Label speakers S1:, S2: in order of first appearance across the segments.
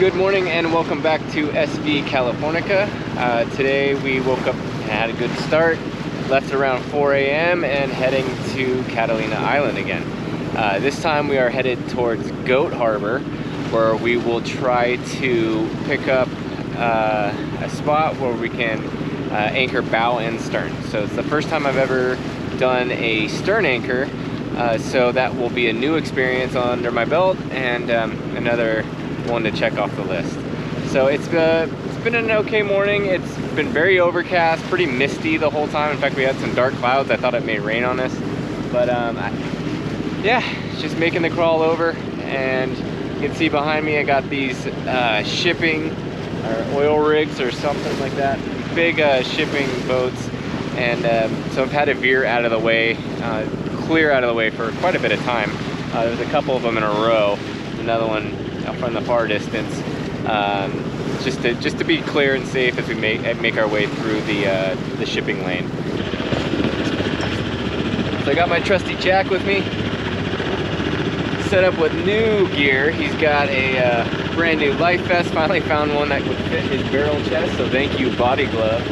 S1: Good morning and welcome back to SV Californica. Today we woke up and had a good start, left around 4 a.m. and heading to Catalina Island again. This time we are headed towards Goat Harbor, where we will try to pick up a spot where we can anchor bow and stern. So it's the first time I've ever done a stern anchor, so that will be a new experience under my belt and another one to check off the list. So it's been an okay morning. It's been very overcast, pretty misty the whole time. In fact, we had some dark clouds. I thought it may rain on us, but yeah, just making the crawl over. And you can see behind me I got these shipping or oil rigs or something like that, big shipping boats. And so I've had to veer out of the way, clear out of the way for quite a bit of time. There's a couple of them in a row, another one from the far distance, just to be clear and safe as we make our way through the shipping lane. So I got my trusty Jack with me, set up with new gear. He's got a brand new life vest. Finally found one that would fit his barrel chest, so thank you, Body Glove.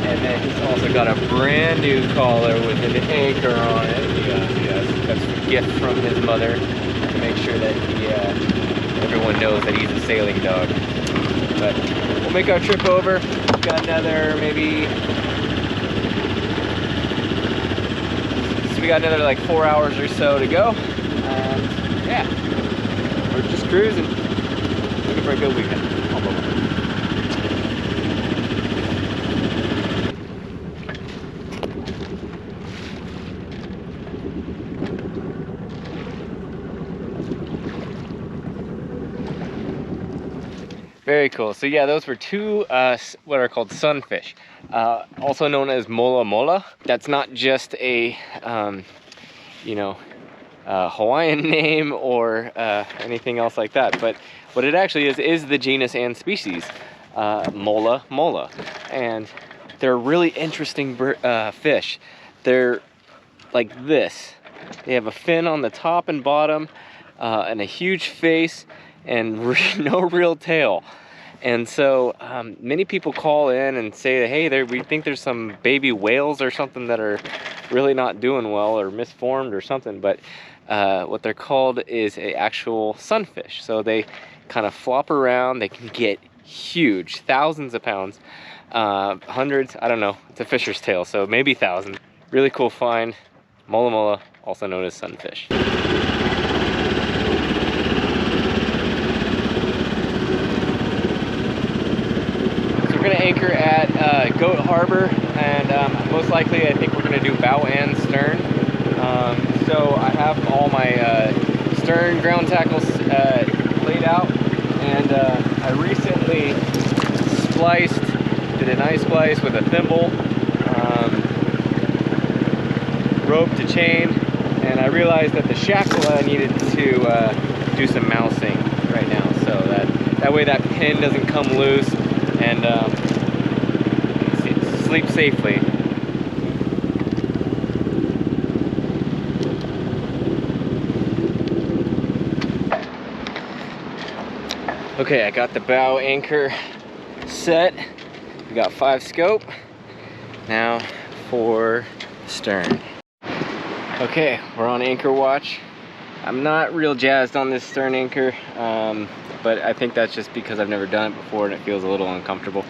S1: And then he's also got a brand new collar with an anchor on it. That's a gift from his mother to make sure that everyone knows that he's a sailing dog. But we'll make our trip over. We've got another like 4 hours or so to go. Yeah, we're just cruising, looking for a good weekend. Very cool. So yeah, those were two what are called sunfish, also known as Mola Mola. That's not just a Hawaiian name or anything else like that, but what it actually is the genus and species Mola Mola. And they're a really interesting fish. They're like this. They have a fin on the top and bottom, and a huge face, and no real tail. And so many people call in and say, hey, we think there's some baby whales or something that are really not doing well or misformed or something. But what they're called is an actual sunfish. So they kind of flop around. They can get huge, thousands of pounds, hundreds, I don't know. It's a fisher's tale, so maybe thousands. Really cool find. Mola Mola, also known as sunfish. We're going to anchor at Goat Harbor, and most likely I think we're going to do bow and stern. So I have all my stern ground tackles laid out, and I recently did an eye splice with a thimble, rope to chain, and I realized that the shackle I needed to do some mousing right now, so that way that pin doesn't come loose, and sleep safely. Okay, I got the bow anchor set. We got 5 scope. Now for stern. Okay, we're on anchor watch. I'm not real jazzed on this stern anchor, but I think that's just because I've never done it before and it feels a little uncomfortable.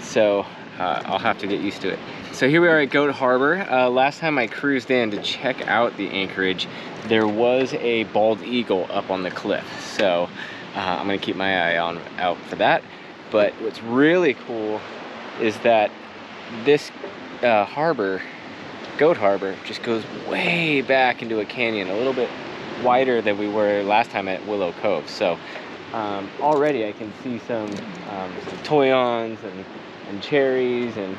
S1: So I'll have to get used to it. So here we are at Goat Harbor. Last time I cruised in to check out the anchorage, there was a bald eagle up on the cliff. So I'm gonna keep my eye out for that. But what's really cool is that this harbor, Goat Harbor, just goes way back into a canyon, a little bit wider than we were last time at Willow Cove. So already I can see some toyons and cherries and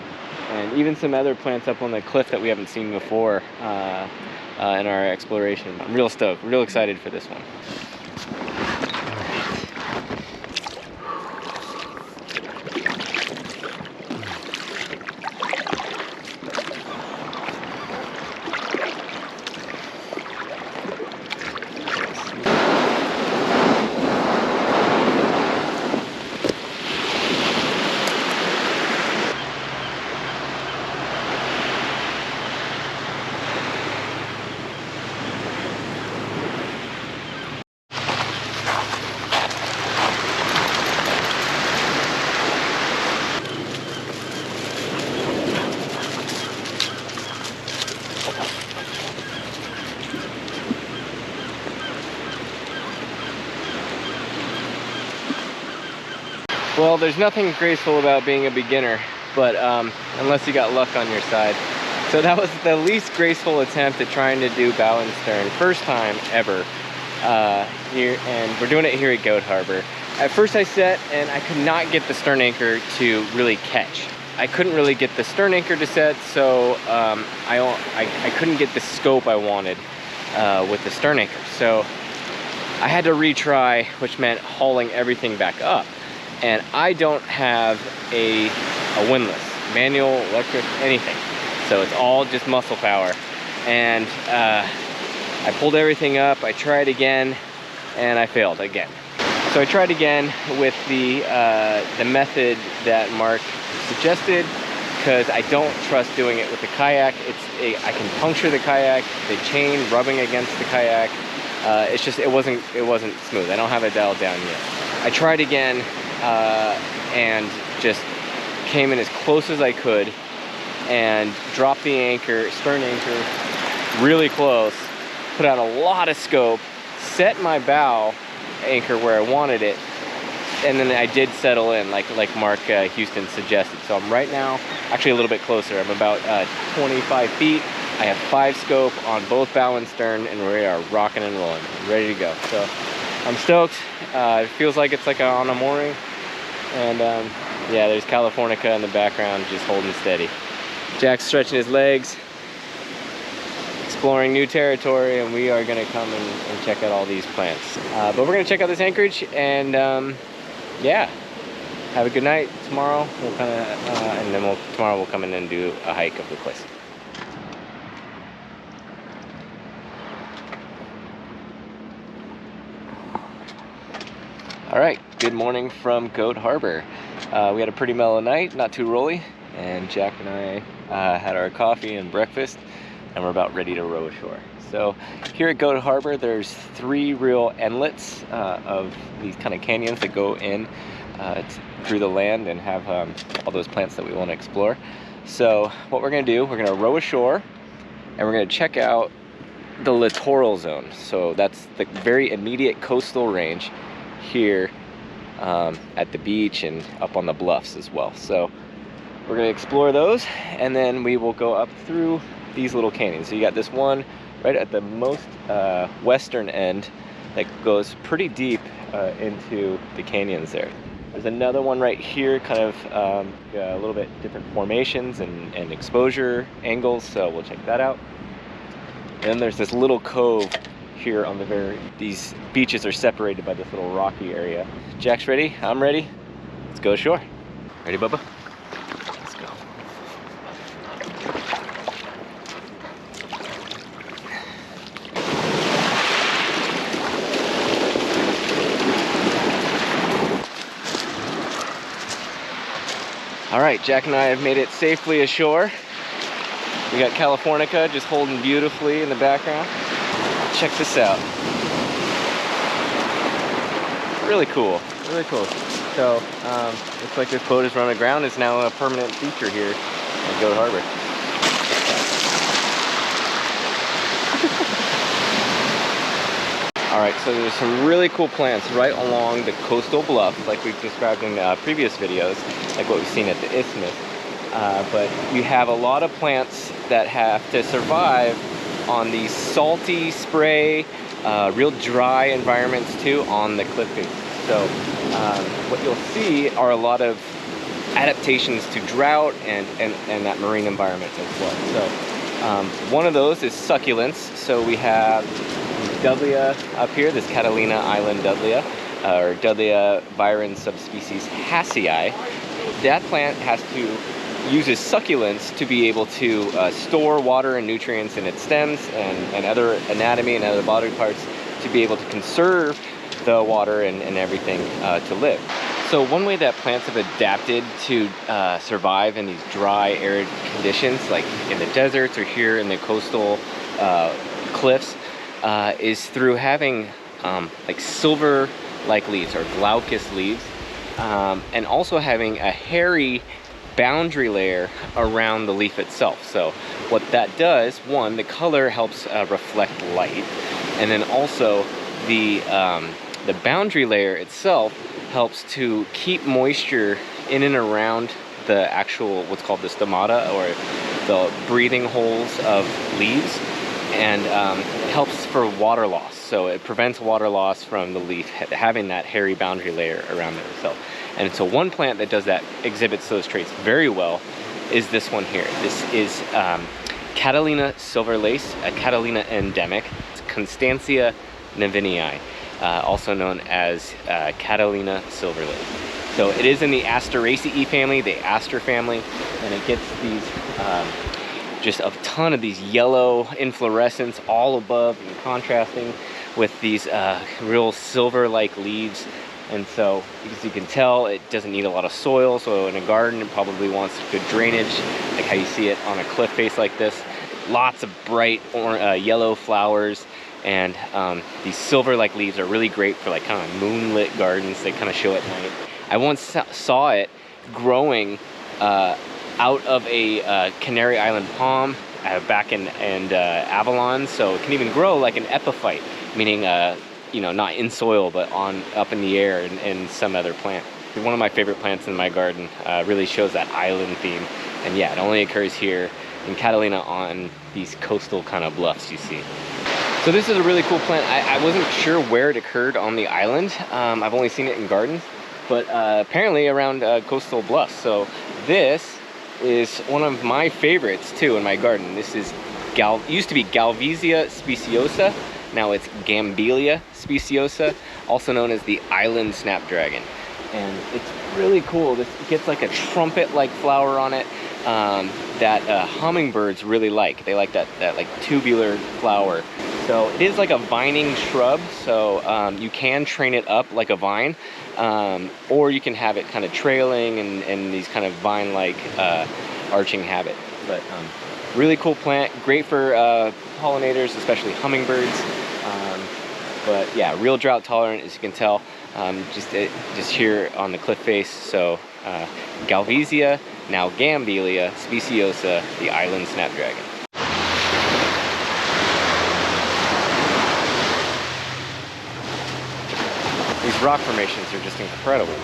S1: even some other plants up on the cliff that we haven't seen before in our exploration. I'm real stoked, real excited for this one. Well, there's nothing graceful about being a beginner, but unless you got luck on your side. So that was the least graceful attempt at trying to do bow and stern. First time ever here, and we're doing it here at Goat Harbor. At first I set and I could not get the stern anchor to really catch. I couldn't really get the stern anchor to set, so I couldn't get the scope I wanted with the stern anchor. So I had to retry, which meant hauling everything back up. And I don't have a windlass, manual, electric, anything. So it's all just muscle power. And I pulled everything up, I tried again, and I failed again. So I tried again with the method that Mark suggested, because I don't trust doing it with the kayak. I can puncture the kayak, the chain rubbing against the kayak. It's just, it wasn't smooth. I don't have it dialed down yet. I tried again and just came in as close as I could and dropped the anchor, stern anchor, really close, put out a lot of scope, set my bow anchor where I wanted it, and then I did settle in like Mark Houston suggested. So I'm right now actually a little bit closer. I'm about 25 feet. I have 5 scope on both bow and stern, and we are rocking and rolling, ready to go. So I'm stoked. It feels like it's like on a mooring, and yeah, there's Californica in the background just holding steady. Jack's stretching his legs, exploring new territory, and we are gonna come and check out all these plants. But we're gonna check out this anchorage, and yeah, have a good night. Tomorrow we'll kind of, and then tomorrow we'll come in and do a hike of the place. All right, good morning from Goat Harbor. We had a pretty mellow night, not too rolly, and Jack and I had our coffee and breakfast, and we're about ready to row ashore. So here at Goat Harbor, there's 3 real inlets of these kind of canyons that go in through the land and have all those plants that we want to explore. So what we're gonna do, we're gonna row ashore, and we're gonna check out the littoral zone. So that's the very immediate coastal range here at the beach and up on the bluffs as well. So we're gonna explore those, and then we will go up through these little canyons. So you got this one right at the most western end that goes pretty deep into the canyons there. There's another one right here, kind of a little bit different formations and exposure angles, so we'll check that out. And then there's this little cove here on the these beaches are separated by this little rocky area. Jack's ready, I'm ready. Let's go ashore. Ready, Bubba? Let's go. All right, Jack and I have made it safely ashore. We got Californica just holding beautifully in the background. Check this out. Really cool, really cool. So, looks like this boat is run aground. It's now a permanent feature here at Goat Harbor. All right, so there's some really cool plants right along the coastal bluff, like we've described in previous videos, like what we've seen at the isthmus. But you have a lot of plants that have to survive on these salty spray, real dry environments too on the cliff face. So what you'll see are a lot of adaptations to drought and that marine environment as well. So one of those is succulents. So we have Dudleya up here, this Catalina Island Dudleya, or Dudleya virens subspecies hassei. That plant uses succulents to be able to store water and nutrients in its stems and other anatomy and other body parts to be able to conserve the water and everything to live. So one way that plants have adapted to survive in these dry, arid conditions, like in the deserts or here in the coastal cliffs, is through having like silver-like leaves or glaucous leaves, and also having a hairy boundary layer around the leaf itself. So what that does, one, the color helps reflect light, and then also the boundary layer itself helps to keep moisture in and around the actual, what's called the stomata, or the breathing holes of leaves, and helps for water loss. So it prevents water loss from the leaf having that hairy boundary layer around it itself. And so one plant that does that, exhibits those traits very well, is this one here. This is Catalina silver lace, a Catalina endemic. It's Constancea nevinii, also known as Catalina silver lace. So it is in the Asteraceae family, the aster family, and it gets these just a ton of these yellow inflorescence all above and contrasting with these real silver-like leaves. And so, as you can tell, it doesn't need a lot of soil, so in a garden it probably wants good drainage, like how you see it on a cliff face like this. Lots of bright yellow flowers, and these silver-like leaves are really great for like kind of moonlit gardens. They kind of show at night. I once saw it growing out of a Canary Island palm back in Avalon, so it can even grow like an epiphyte, meaning you know, not in soil, but up in the air in some other plant. One of my favorite plants in my garden, really shows that island theme. And yeah, it only occurs here in Catalina on these coastal kind of bluffs you see. So this is a really cool plant. I wasn't sure where it occurred on the island. I've only seen it in gardens, but apparently around coastal bluffs. So this is one of my favorites too in my garden. This is used to be Galvesia speciosa. Now it's Gambelia speciosa, also known as the island snapdragon. And it's really cool. This gets like a trumpet-like flower on it that hummingbirds really like. They like that like tubular flower. So it is like a vining shrub, so you can train it up like a vine, or you can have it kind of trailing and these kind of vine-like arching habit. But really cool plant, great for pollinators, especially hummingbirds. But yeah, real drought tolerant, as you can tell, just here on the cliff face. So Galvesia, now Gambelia speciosa, the island snapdragon. These rock formations are just incredible.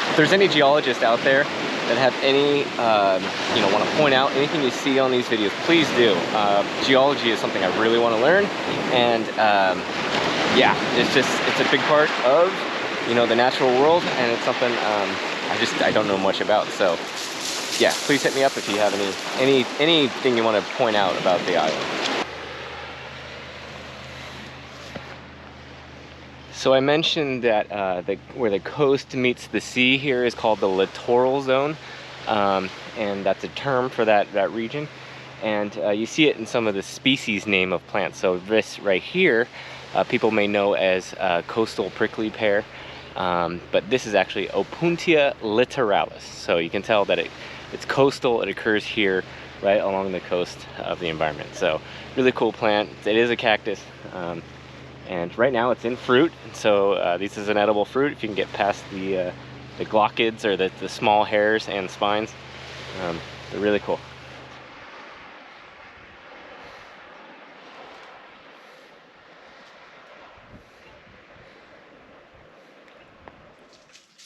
S1: If there's any geologists out there that have any, you know, want to point out anything you see on these videos, please do. Geology is something I really want to learn, and yeah, it's a big part of, you know, the natural world, and it's something I don't know much about. So yeah, please hit me up if you have anything you want to point out about the island. So I mentioned that where the coast meets the sea here is called the littoral zone, and that's a term for that region. And you see it in some of the species name of plants. So this right here, people may know as coastal prickly pear, but this is actually Opuntia littoralis. So you can tell that it's coastal. It occurs here, right along the coast of the environment. So really cool plant. It is a cactus. And right now it's in fruit, so this is an edible fruit if you can get past the glochids, or the small hairs and spines. They're really cool.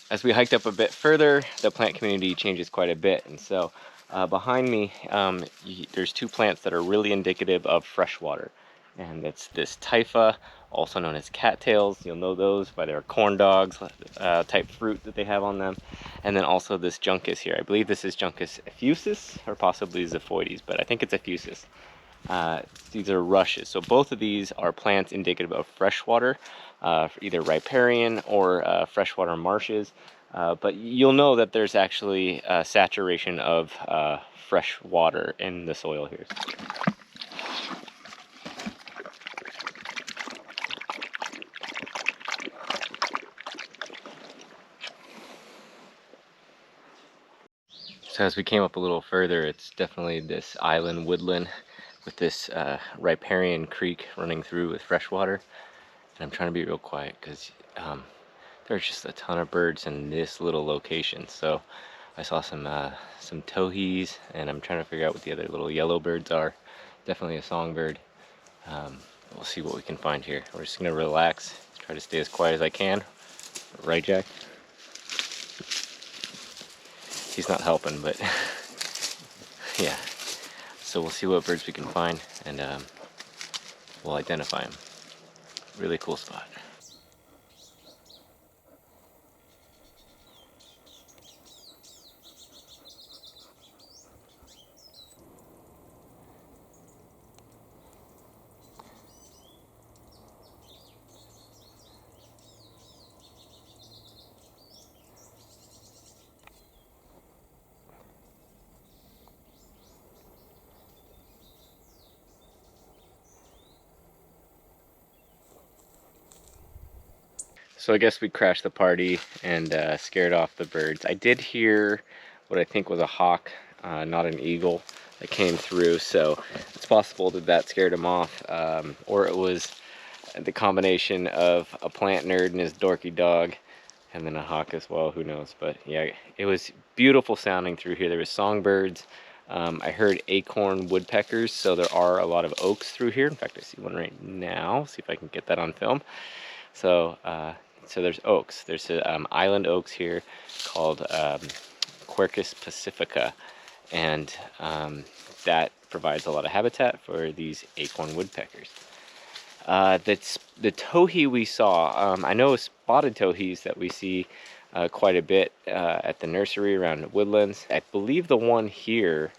S1: As we hiked up a bit further, the plant community changes quite a bit, and so behind me there's two plants that are really indicative of freshwater. And it's this Typha, also known as cattails. You'll know those by their corn dogs type fruit that they have on them. And then also this Juncus here. I believe this is Juncus effusus, or possibly xiphoides, but I think it's effusus. These are rushes. So both of these are plants indicative of freshwater, either riparian or freshwater marshes. But you'll know that there's actually saturation of fresh water in the soil here. So as we came up a little further, it's definitely this island woodland with this riparian creek running through with fresh water. And I'm trying to be real quiet because there's just a ton of birds in this little location. So I saw some towhees, and I'm trying to figure out what the other little yellow birds are. Definitely a songbird. We'll see what we can find here. We're just gonna relax, try to stay as quiet as I can. Right, Jack? He's not helping, but yeah. So we'll see what birds we can find, and we'll identify them. Really cool spot. So I guess we crashed the party and scared off the birds. I did hear what I think was a hawk, not an eagle, that came through. So it's possible that that scared him off, or it was the combination of a plant nerd and his dorky dog, and then a hawk as well. Who knows? But yeah, it was beautiful sounding through here. There was songbirds. I heard acorn woodpeckers, so there are a lot of oaks through here. In fact, I see one right now. See if I can get that on film. So there's oaks. There's island oaks here called Quercus pacifica, and that provides a lot of habitat for these acorn woodpeckers. The towhee we saw, I know spotted towhees that we see quite a bit at the nursery around Woodlands. I believe the one here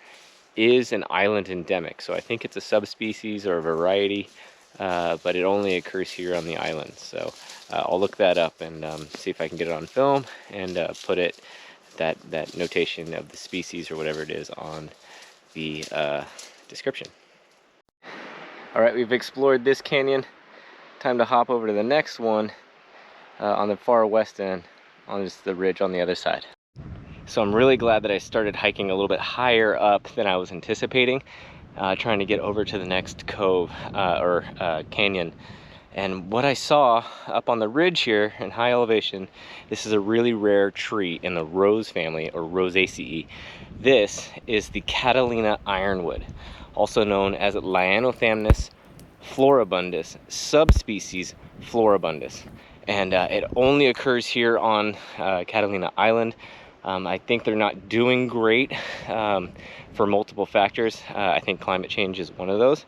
S1: is an island endemic, so I think it's a subspecies or a variety, but it only occurs here on the island. So I'll look that up and see if I can get it on film and put it, that notation of the species or whatever it is, on the description. All right, we've explored this canyon. Time to hop over to the next one on the far west end, on just the ridge on the other side. So I'm really glad that I started hiking a little bit higher up than I was anticipating, trying to get over to the next cove or canyon. And what I saw up on the ridge here in high elevation, this is a really rare tree in the rose family, or Rosaceae. This is the Catalina Ironwood, also known as Lyonothamnus floribundus, subspecies floribundus. And it only occurs here on Catalina Island. I think they're not doing great for multiple factors. I think climate change is one of those.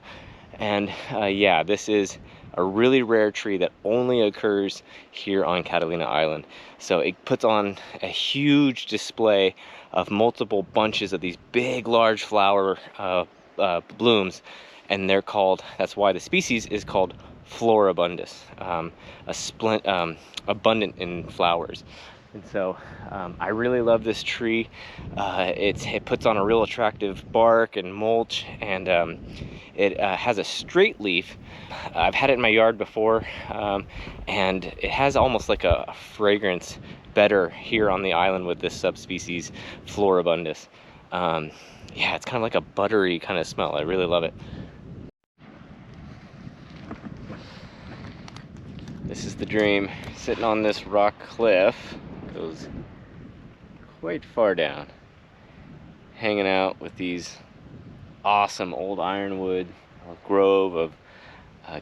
S1: And yeah, this is a really rare tree that only occurs here on Catalina Island. So it puts on a huge display of multiple bunches of these big, large flower blooms, and they're called, that's why the species is called floribundus, abundant in flowers. And so I really love this tree. It puts on a real attractive bark and mulch, and it has a straight leaf. I've had it in my yard before, and it has almost like a fragrance better here on the island with this subspecies floribundus. Yeah, it's kind of like a buttery kind of smell. I really love it. This is the dream, sitting on this rock cliff. Goes quite far down, hanging out with these awesome old ironwood, a grove of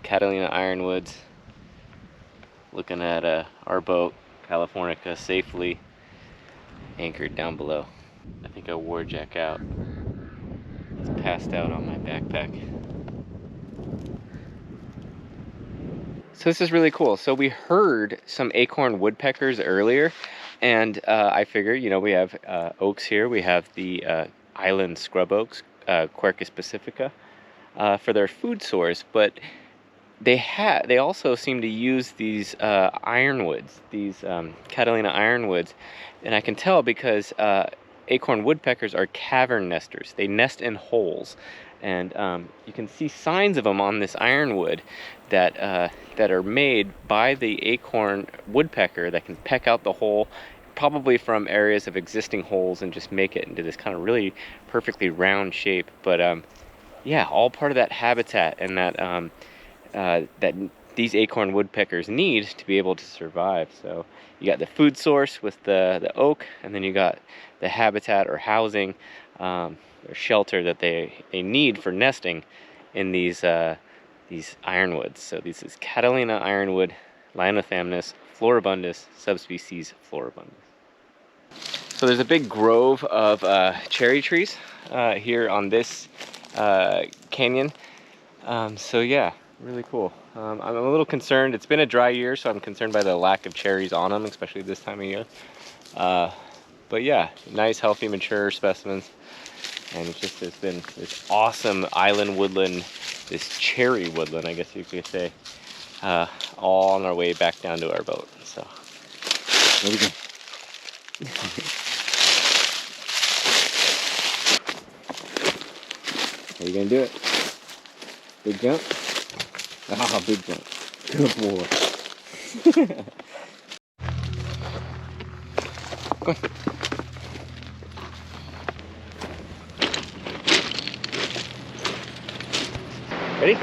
S1: Catalina Ironwoods, looking at our boat, Californica, safely anchored down below. I think I wore Jack out. It's passed out on my backpack. So this is really cool. So we heard some acorn woodpeckers earlier, and I figured, you know, we have oaks here. We have the island scrub oaks, Quercus pacifica, for their food source, but they also seem to use these ironwoods, these Catalina ironwoods, and I can tell because acorn woodpeckers are cavern nesters. They nest in holes, and you can see signs of them on this ironwood that are made by the acorn woodpecker that can peck out the hole, probably from areas of existing holes, and just make it into this kind of really perfectly round shape. But yeah, all part of that habitat and that these acorn woodpeckers need to be able to survive. So you got the food source with the oak, and then you got the habitat or housing or shelter that they need for nesting in these ironwoods. So this is Catalina Ironwood, Lyonothamnus, floribundus, subspecies floribundus. So there's a big grove of cherry trees here on this canyon. So yeah, really cool. I'm a little concerned. It's been a dry year, so I'm concerned by the lack of cherries on them, especially this time of year. But yeah, nice, healthy, mature specimens. And it just has been this awesome island woodland, this cherry woodland, I guess you could say, all on our way back down to our boat. So, here we go. Are you gonna do it? Big jump? Ah, big jump. Good boy. Go on. Ready?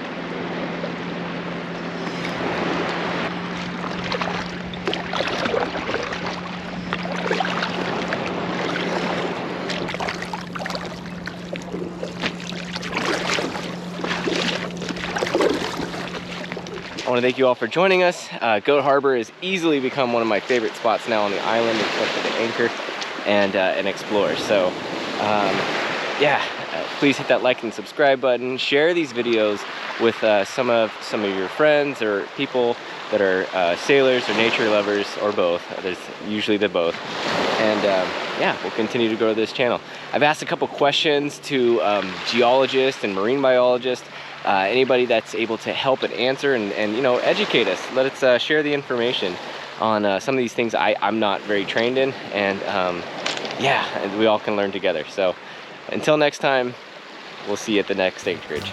S1: I want to thank you all for joining us. Goat Harbor has easily become one of my favorite spots now on the island, especially to anchor and explore. So yeah, please hit that like and subscribe button. Share these videos with some of your friends or people that are sailors or nature lovers, or both. There's usually the both. And yeah, we'll continue to grow this channel. I've asked a couple questions to geologists and marine biologists. Anybody that's able to help and answer and you know, educate us. Let us share the information on some of these things I'm not very trained in, and yeah, we all can learn together. So until next time, we'll see you at the next anchorage.